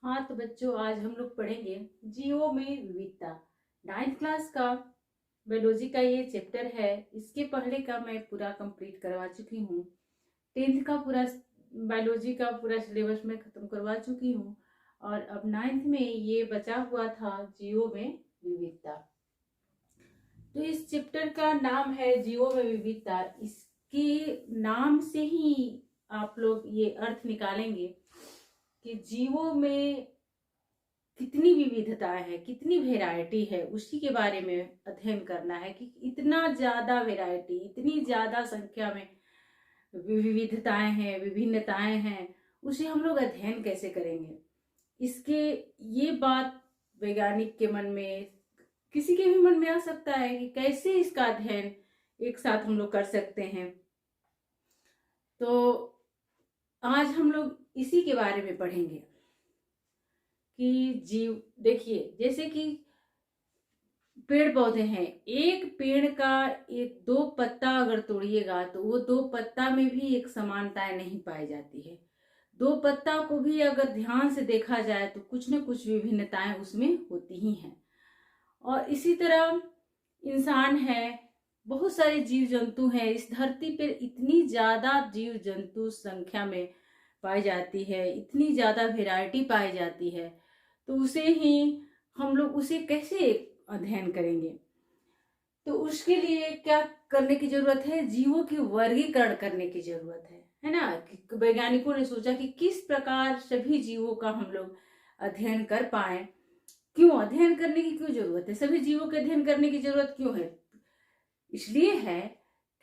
हाँ तो बच्चों, आज हम लोग पढ़ेंगे जीवों में विविधता। 9th क्लास का बायोलॉजी का ये चैप्टर है। इसके पहले का मैं पूरा कंप्लीट करवा चुकी हूँ। 10th का पूरा बायोलॉजी का पूरा सिलेबस मैं खत्म करवा चुकी हूँ और अब 9th में ये बचा हुआ था, जीवों में विविधता। तो इस चैप्टर का नाम है जीवों में विविधता। इसके नाम से ही आप लोग ये अर्थ निकालेंगे कि जीवों में कितनी विविधताएं है, कितनी वेराइटी है, उसी के बारे में अध्ययन करना है कि इतना ज्यादा वेराइटी, इतनी ज्यादा संख्या में विविधताएं हैं, विभिन्नताएं हैं, उसे हम लोग अध्ययन कैसे करेंगे। इसके ये बात वैज्ञानिक के मन में, किसी के भी मन में आ सकता है कि कैसे इसका अध्ययन एक साथ हम लोग कर सकते हैं। तो आज हम लोग इसी के बारे में पढ़ेंगे कि जीव, देखिए जैसे कि पेड़ पौधे हैं। एक पेड़ का एक दो पत्ता अगर तोड़िएगा तो वो दो पत्ता में भी एक समानताएं नहीं पाई जाती है। दो पत्ता को भी अगर ध्यान से देखा जाए तो कुछ न कुछ विभिन्नताएं उसमें होती ही हैं। और इसी तरह इंसान है, बहुत सारे जीव जंतु हैं इस धरती पर। इतनी ज्यादा जीव जंतु संख्या में पाई जाती है, इतनी ज्यादा वैरायटी पाई जाती है, तो उसे ही हम लोग उसे कैसे अध्ययन करेंगे। तो उसके लिए क्या करने की जरूरत है, जीवों की वर्गीकरण करने की जरूरत है ना। वैज्ञानिकों ने सोचा कि किस प्रकार सभी जीवों का हम लोग अध्ययन कर पाए। क्यों अध्ययन करने की क्यों जरूरत है, सभी जीवों के अध्ययन करने की जरूरत क्यों है? इसलिए है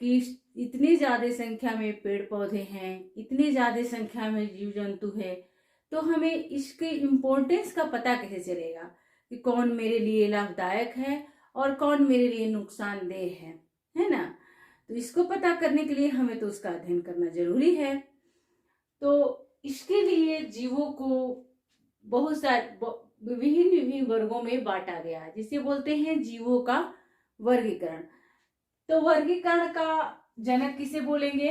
कि इतनी ज्यादा संख्या में पेड़ पौधे हैं, इतनी ज्यादा संख्या में जीव जंतु है, तो हमें इसके इम्पोर्टेंस का पता कैसे चलेगा कि कौन मेरे लिए लाभदायक है और कौन मेरे लिए नुकसानदेह है ना। तो इसको पता करने के लिए हमें तो उसका अध्ययन करना जरूरी है। तो इसके लिए जीवों को बहुत सारे विभिन्न विभिन्न वर्गों में बांटा गया है, जिसे बोलते हैं जीवों का वर्गीकरण। तो वर्गीकरण का जनक किसे बोलेंगे?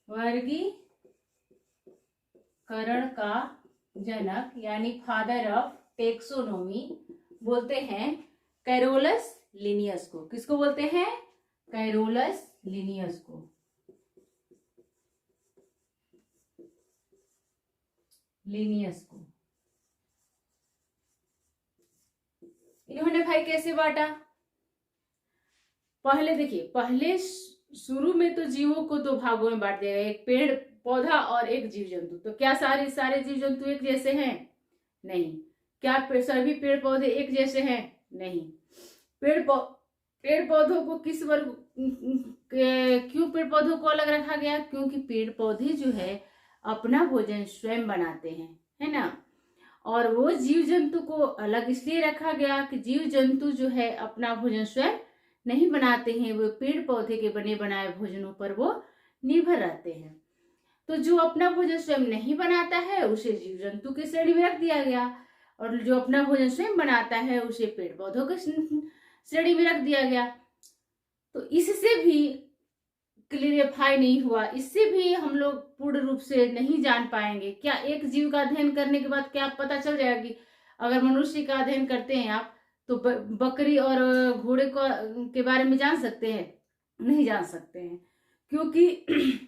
वर्गीकरण का जनक यानी फादर ऑफ टेक्सोनोमी बोलते हैं कैरोलस लिनियस को। किसको बोलते हैं? कैरोलस लिनियस को। लिनियस को इन्होंने भाई कैसे बांटा? पहले देखिए, पहले शुरू में तो जीवों को दो भागों में बांट दिया गया, एक पेड़ पौधा और एक जीव जंतु। तो क्या सारे जीव जंतु एक जैसे हैं? नहीं। क्या सभी पेड़ पौधे एक जैसे हैं? नहीं। पेड़ पौधों को किस वर्ग, क्यों पेड़ पौधों को अलग रखा गया? क्योंकि पेड़ पौधे जो है अपना भोजन स्वयं बनाते हैं, है ना। और वो जीव जंतु को अलग इसलिए रखा गया कि जीव जंतु जो है अपना भोजन स्वयं नहीं बनाते हैं, वो पेड़ पौधे के बने बनाए भोजनों पर वो निर्भर रहते हैं। तो जो अपना भोजन स्वयं नहीं बनाता है उसे जीव जंतु की श्रेणी में रख दिया गया, और जो अपना भोजन स्वयं बनाता है उसे पेड़ पौधों की श्रेणी में रख दिया गया। तो इससे भी क्लियरिफाई नहीं हुआ, इससे भी हम लोग पूर्ण रूप से नहीं जान पाएंगे। क्या एक जीव का अध्ययन करने के बाद क्या पता चल जाएगा कि अगर मनुष्य का अध्ययन करते हैं आप तो बकरी और घोड़े को के बारे में जान सकते हैं? नहीं जान सकते हैं, क्योंकि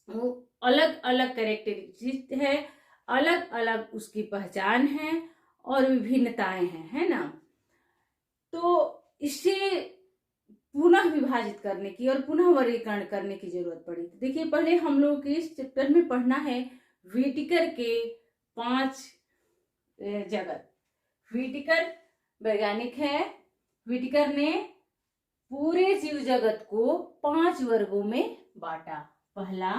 वो अलग अलग कैरेक्टरिस्टिक है, अलग अलग उसकी पहचान है और विभिन्नताएं हैं, है ना। तो इससे पुनः विभाजित करने की और पुनः वर्गीकरण करने की जरूरत पड़ी। देखिए, पहले हम लोग इस चैप्टर में पढ़ना है व्हिटेकर के 5 जगत। व्हिटेकर वैज्ञानिक है। व्हिटेकर ने पूरे जीव जगत को 5 वर्गों में बांटा। पहला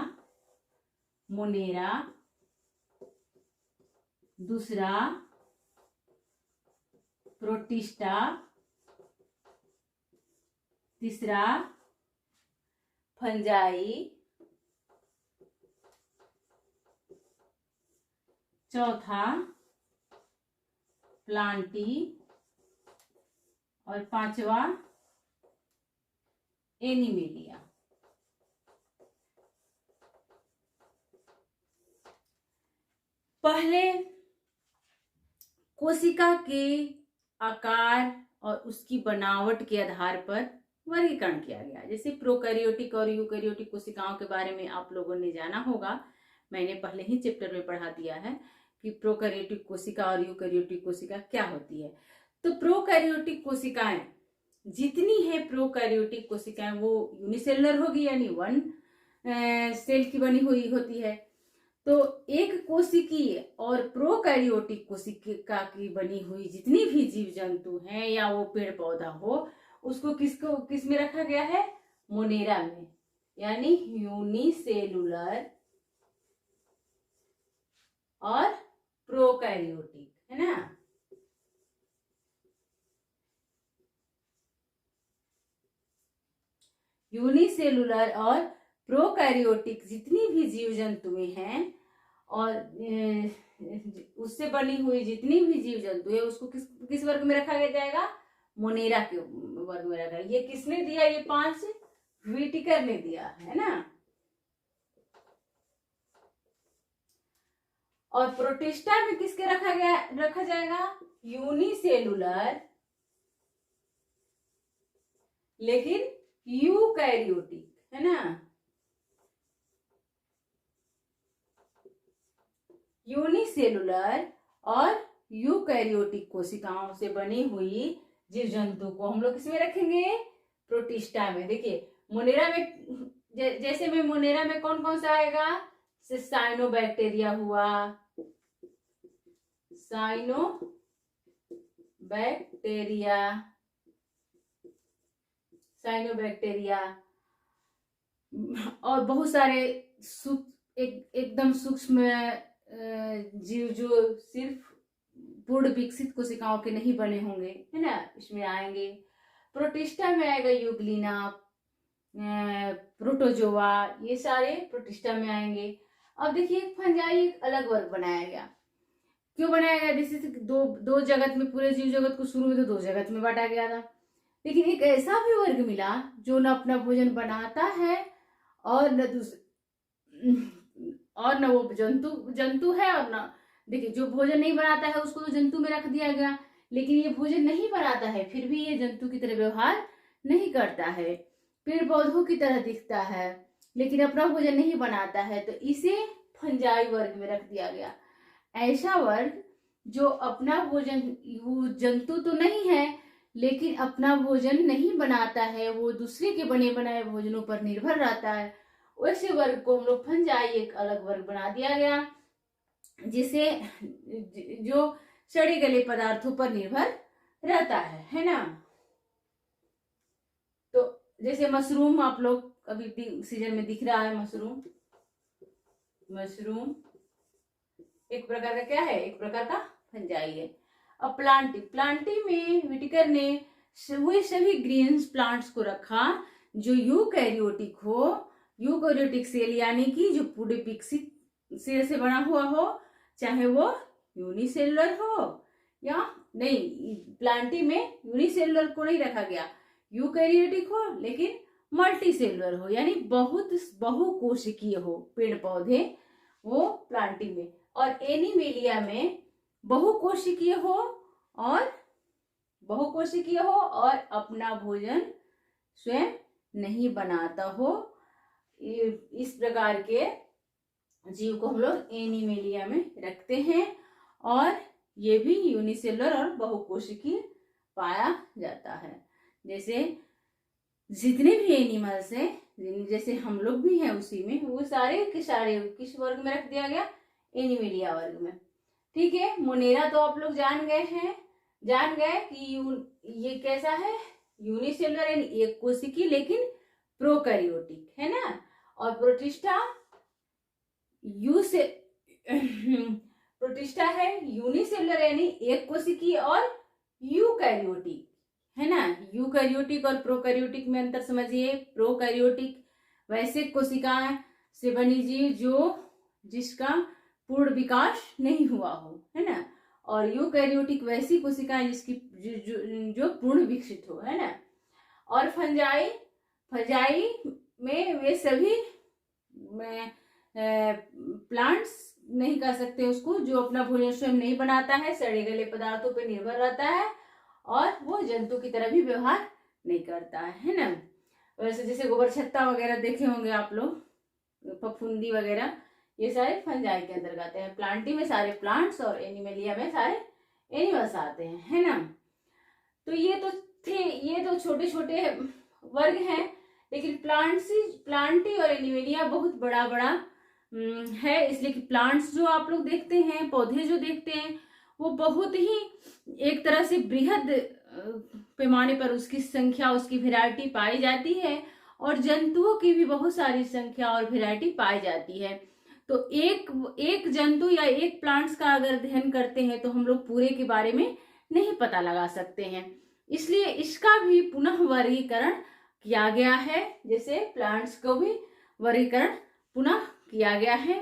मोनेरा, दूसरा प्रोटिस्टा, तीसरा फंजाई, चौथा प्लांटी और पांचवा एनिमेलिया। पहले कोशिका के आकार और उसकी बनावट के आधार पर वर्गीकरण किया गया। जैसे प्रोकैरियोटिक और यूकैरियोटिक कोशिकाओं के बारे में आप लोगों ने जाना होगा, मैंने पहले ही चैप्टर में पढ़ा दिया है कि प्रोकैरियोटिक कोशिका और यूकैरियोटिक कोशिका क्या होती है। तो प्रोकैरियोटिक कोशिकाएं जितनी है, प्रोकैरियोटिक कोशिकाएं वो यूनिसेलुलर होगी, यानी वन सेल की बनी हुई होती है। तो एक कोशिकीय और प्रोकैरियोटिक कोशिका की बनी हुई जितनी भी जीव जंतु हैं या वो पेड़ पौधा हो, उसको किस में रखा गया है? मोनेरा में, यानी यूनिसेलुलर और प्रोकैरियोटिक, है ना। यूनिसेलुलर और प्रोकैरियोटिक जितनी भी जीव जंतुएं हैं और उससे बनी हुई जितनी भी जीव जंतु है, उसको किस वर्ग में रखा जाएगा? मोनेरा के वर्ग में रखा। ये किसने दिया? ये 5 व्हिटेकर ने दिया, है ना। और प्रोटिस्टा में किसके रखा जाएगा? यूनिसेलुलर लेकिन यूकैरियोटिक, है ना। यूनिसेलुलर और यूकैरियोटिक कोशिकाओं से बनी हुई जीव जंतु को हम लोग किसमें रखेंगे? प्रोटिस्टा में। देखिए मोनेरा में, जैसे में मोनेरा में कौन कौन सा आएगा? साइनोबैक्टीरिया हुआ, साइनोबैक्टीरिया और बहुत सारे एकदम सूक्ष्म जीव जो सिर्फ पूर्ण विकसित कोशिकाओं के नहीं बने होंगे, है ना, इसमें आएंगे। प्रोटिस्टा में आएगा यूग्लिना, प्रोटोजोआ, ये सारे प्रोटिस्टा में आएंगे। अब देखिए फंजाई एक अलग वर्ग बनाया गया। क्यों बनाया गया? जैसे दो जगत में, पूरे जीव जगत को शुरू में तो 2 जगत में बांटा गया था, लेकिन एक ऐसा भी वर्ग मिला जो न अपना भोजन बनाता है और न वो जंतु है, और न, देखिए जो भोजन नहीं बनाता है उसको तो जंतु में रख दिया गया, लेकिन ये भोजन नहीं बनाता है फिर भी ये जंतु की तरह व्यवहार नहीं करता है, पेड़ पौधों की तरह दिखता है लेकिन अपना भोजन नहीं बनाता है, तो इसे फंजाई वर्ग में रख दिया गया। ऐसा वर्ग जो अपना भोजन, वो जंतु तो नहीं है लेकिन अपना भोजन नहीं बनाता है, वो दूसरे के बने बनाए भोजनों पर निर्भर रहता है, वैसे वर्ग को हम लोग फंजाई एक अलग वर्ग बना दिया गया, जिसे जो सड़े गले पदार्थों पर निर्भर रहता है ना। तो जैसे मशरूम, आप लोग अभी सीजन में दिख रहा है मशरूम एक प्रकार का क्या है? एक प्रकार का फंजाई है। अब प्लांटी में व्हिटेकर ने वही सभी ग्रीन्स प्लांट्स को रखा जो यूकैरियोटिक हो, यूकैरियोटिक सेल यानी कि जो पूरे विकसित सेल से बना हुआ हो, चाहे वो यूनिसेलुलर हो या नहीं। प्लांटी में यूनिसेलुलर को नहीं रखा गया, यूकैरियोटिक हो लेकिन मल्टी सेलुलर हो, यानी बहुकोशिकीय हो पेड़ पौधे, वो प्लांटी में। और एनिमेलिया में बहुकोशिकीय हो और अपना भोजन स्वयं नहीं बनाता हो, इस प्रकार के जीव को हम लोग एनिमेलिया में रखते हैं, और ये भी यूनिसेलुलर और बहुकोशिकीय पाया जाता है। जैसे जितने भी एनिमल्स हैं, जैसे हम लोग भी हैं उसी में, वो सारे के सारे किस वर्ग में रख दिया गया? एनिमेलिया वर्ग में। ठीक है, मोनेरा तो आप लोग जान गए कि ये कैसा है? यूनिसेलुलर यानी एक कोशिकीय लेकिन प्रोकैरियोटिक, है ना। और प्रोटिस्टा है यूनिसेलुलर यानी एक कोशिकीय और यूकैरियोटिक, है ना। यूकैरियोटिक और प्रोकैरियोटिक में अंतर समझिए। प्रोकैरियोटिक वैसे कोशिकाएं से बनी जीव जिसका पूर्ण विकास नहीं हुआ हो, है ना। और यूकैरियोटिक वैसी कोशिकाएं जिसकी जो पूर्ण विकसित हो, है ना। और फंजाई में वे सभी प्लांट्स नहीं कर सकते उसको, जो अपना भोजन स्वयं नहीं बनाता है, सड़े गले पदार्थों पर निर्भर रहता है और वो जंतु की तरह भी व्यवहार नहीं करता है ना। वैसे जैसे गोबर छत्ता वगैरह देखे होंगे आप लोग, फफूंदी वगैरह, ये सारे फंजाई के अंदर आते हैं। प्लांटी में सारे प्लांट्स और एनिमलिया में सारे एनिमल्स आते हैं, है ना। तो ये तो छोटे छोटे वर्ग हैं, लेकिन प्लांटी और एनिमलिया बहुत बड़ा बड़ा है। इसलिए कि प्लांट्स जो आप लोग देखते हैं, पौधे जो देखते हैं, वो बहुत ही एक तरह से बृहद पैमाने पर उसकी संख्या, उसकी वैरायटी पाई जाती है, और जंतुओं की भी बहुत सारी संख्या और वैरायटी पाई जाती है। तो एक जंतु या एक प्लांट्स का अगर अध्ययन करते हैं तो हम लोग पूरे के बारे में नहीं पता लगा सकते हैं। इसलिए इसका भी पुनः वर्गीकरण किया गया है, जैसे प्लांट्स को भी वर्गीकरण पुनः किया गया है,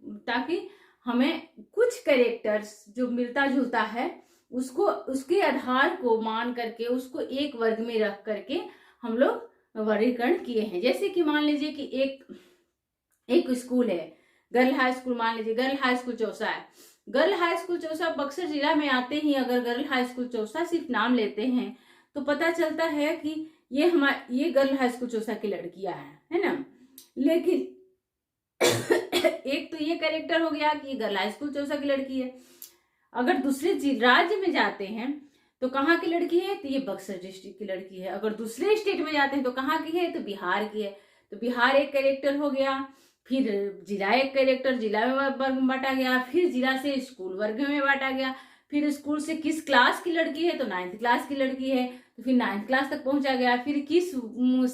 ताकि हमें कुछ कैरेक्टर्स जो मिलता जुलता है उसको, उसके आधार को मान करके उसको एक वर्ग में रख करके हम लोग वर्गीकरण किए हैं। जैसे कि मान लीजिए कि एक स्कूल है, गर्ल हाई स्कूल, मान लीजिए गर्ल हाई स्कूल चौसा है। Girl high school Chausa Buxar जिला में आते ही अगर गर्ल हाई स्कूल चौसा सिर्फ नाम लेते हैं तो पता चलता है कि ये गर्ल हाई स्कूल चौसा की लड़कियां हैं, है ना। लेकिन एक तो ये कैरेक्टर हो गया कि ये गर्ल हाई स्कूल चौसा की लड़की है। अगर दूसरे राज्य में जाते हैं तो कहाँ की लड़की है, तो ये बक्सर डिस्ट्रिक्ट की लड़की है। अगर दूसरे स्टेट में जाते हैं तो कहाँ की है, तो बिहार की है। तो बिहार एक कैरेक्टर हो गया, फिर जिला एक कैरेक्टर, जिला में वर्ग में बांटा गया, फिर जिला से स्कूल वर्ग में बांटा गया, फिर स्कूल से किस क्लास की लड़की है, तो 9th क्लास की लड़की है, तो फिर 9th क्लास तक पहुंचा गया। फिर किस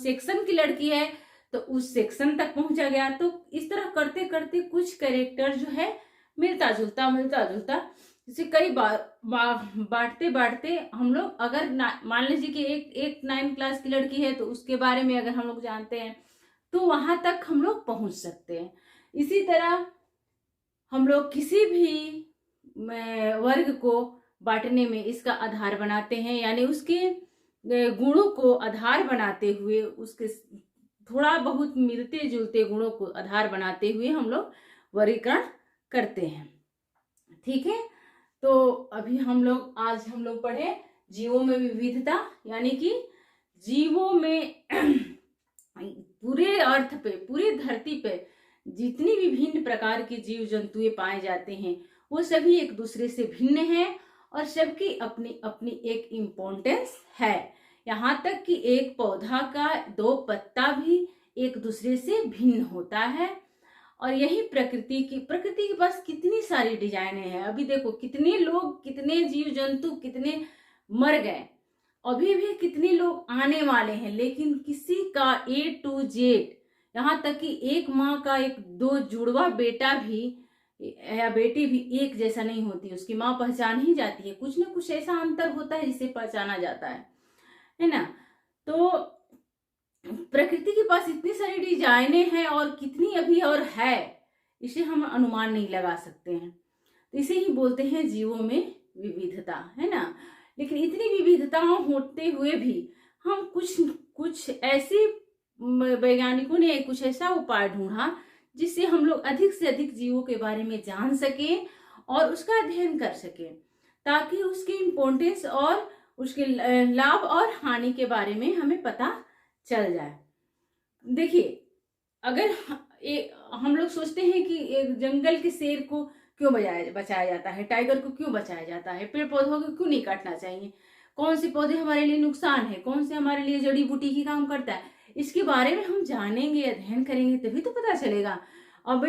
सेक्शन की लड़की है तो उस सेक्शन तक पहुंचा गया। तो इस तरह करते करते कुछ कैरेक्टर जो है मिलता जुलता जैसे कई बार बांटते बांटते हम लोग, अगर मान लीजिए कि एक 9th क्लास की लड़की है तो उसके बारे में अगर हम लोग जानते हैं तो वहां तक हम लोग पहुंच सकते हैं। इसी तरह हम लोग किसी भी वर्ग को बांटने में इसका आधार बनाते हैं, यानी उसके गुणों को आधार बनाते हुए, उसके थोड़ा बहुत मिलते जुलते गुणों को आधार बनाते हुए हम लोग वर्गीकरण करते हैं। ठीक है, तो अभी आज हम लोग पढ़े जीवों में विविधता, यानी कि जीवों में पूरे अर्थ पे, पूरी धरती पे जितनी विभिन्न प्रकार के जीव जंतुएं पाए जाते हैं वो सभी एक दूसरे से भिन्न हैं और सबकी अपनी अपनी एक इम्पोर्टेंस है। यहाँ तक कि एक पौधा का 2 पत्ता भी एक दूसरे से भिन्न होता है। और यही प्रकृति के पास कितनी सारी डिजाइनें हैं। अभी देखो कितने लोग, कितने जीव जंतु कितने मर गए, अभी भी कितने लोग आने वाले हैं, लेकिन किसी का A to Z, यहाँ तक कि एक माँ का 2 जुड़वा बेटा भी या बेटी भी एक जैसा नहीं होती, उसकी माँ पहचान ही जाती है, कुछ ना कुछ ऐसा अंतर होता है जिसे पहचाना जाता है ना। तो प्रकृति के पास इतनी सारी डिजाइनें हैं और कितनी अभी और है, इसे हम अनुमान नहीं लगा सकते हैं। तो इसे ही बोलते हैं जीवों में विविधता, है ना। लेकिन इतनी विविधताओं होते हुए भी हम कुछ ऐसे वैज्ञानिकों ने कुछ ऐसा उपाय ढूंढा जिससे हम लोग अधिक से अधिक जीवों के बारे में जान सके और उसका अध्ययन कर सके, ताकि उसके इम्पोर्टेंस और उसके लाभ और हानि के बारे में हमें पता चल जाए। देखिए, अगर हम लोग सोचते हैं कि एक जंगल के शेर को क्यों बचाया जाता है, टाइगर को क्यों बचाया जाता है, पेड़ पौधों को क्यों नहीं काटना चाहिए, कौन से पौधे हमारे लिए नुकसान है, कौन से हमारे लिए जड़ी बूटी की काम करता है, इसके बारे में हम जानेंगे, अध्ययन करेंगे तभी तो पता चलेगा। अब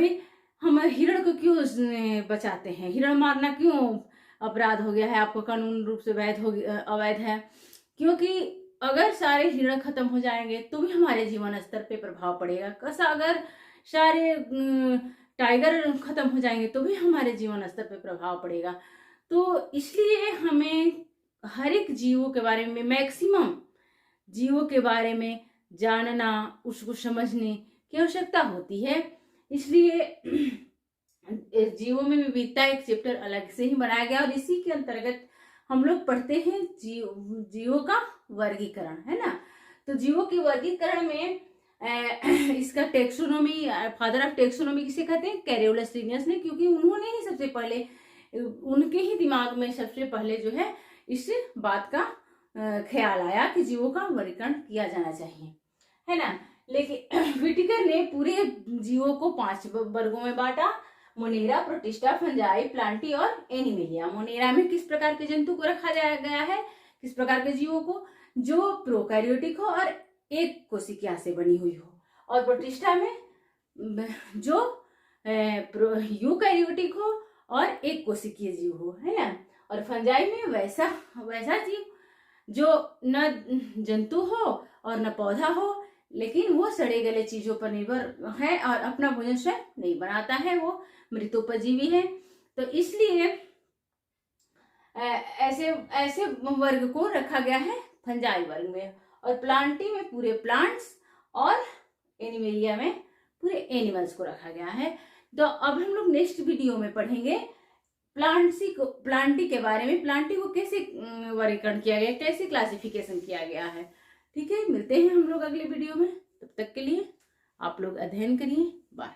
हम हिरण को क्यों बचाते हैं, हिरण मारना क्यों अपराध हो गया है, आपको कानून रूप से अवैध है, क्योंकि अगर सारे हिरण खत्म हो जाएंगे तो भी हमारे जीवन स्तर पे प्रभाव पड़ेगा। कैसा, अगर सारे टाइगर खत्म हो जाएंगे तो भी हमारे जीवन स्तर पे प्रभाव पड़ेगा। तो इसलिए हमें हर एक जीवों के बारे में, मैक्सिमम जीवों के बारे में जानना, उसको समझने की आवश्यकता होती है। इसलिए जीवों में विविधता एक चैप्टर अलग से ही बनाया गया और इसी के अंतर्गत हम लोग पढ़ते हैं जीवों का वर्गीकरण, है ना। तो जीवों के वर्गीकरण में इसका टेक्सोनोमी, फादर ऑफ टेक्सोनोमी किसे कहते हैं? कैरोलस लिनियस ने, क्योंकि उन्होंने ही सबसे पहले, उनके ही दिमाग में सबसे पहले जो है इस बात का ख्याल आया कि जीवों का वर्गीकरण किया जाना चाहिए, है ना। लेकिन व्हिटेकर ने पूरे जीवों को 5 वर्गों में बांटा: मोनेरा, प्रोटिस्टा, फंजाई, प्लांटी और एनिमेलिया। मोनेरा में किस प्रकार के जंतु को रखा गया है, किस प्रकार के जीवों को? जो प्रोकैरियोटिक हो और एक कोशिका से बनी हुई हो। और प्रोटिस्टा में जो यूकैरियोटिक हो और एक कोशिकीय जीव हो, है ना। और फंजाई में वैसा जीव जो न जंतु हो और न पौधा हो, लेकिन वो सड़े गले चीजों पर निर्भर है और अपना भोजन स्वयं नहीं बनाता है, वो मृतोपजीवी है। तो इसलिए ऐसे वर्ग को रखा गया है फंजाई वर्ग में। और प्लांटी में पूरे प्लांट्स और एनिमेलिया में पूरे एनिमल्स को रखा गया है। तो अब हम लोग नेक्स्ट वीडियो में पढ़ेंगे प्लांटी के बारे में, प्लांटी को कैसे वर्गीकरण किया गया, कैसे क्लासिफिकेशन किया गया है। ठीक है, मिलते हैं हम लोग अगले वीडियो में। तब तक के लिए आप लोग अध्ययन करिए। बाय।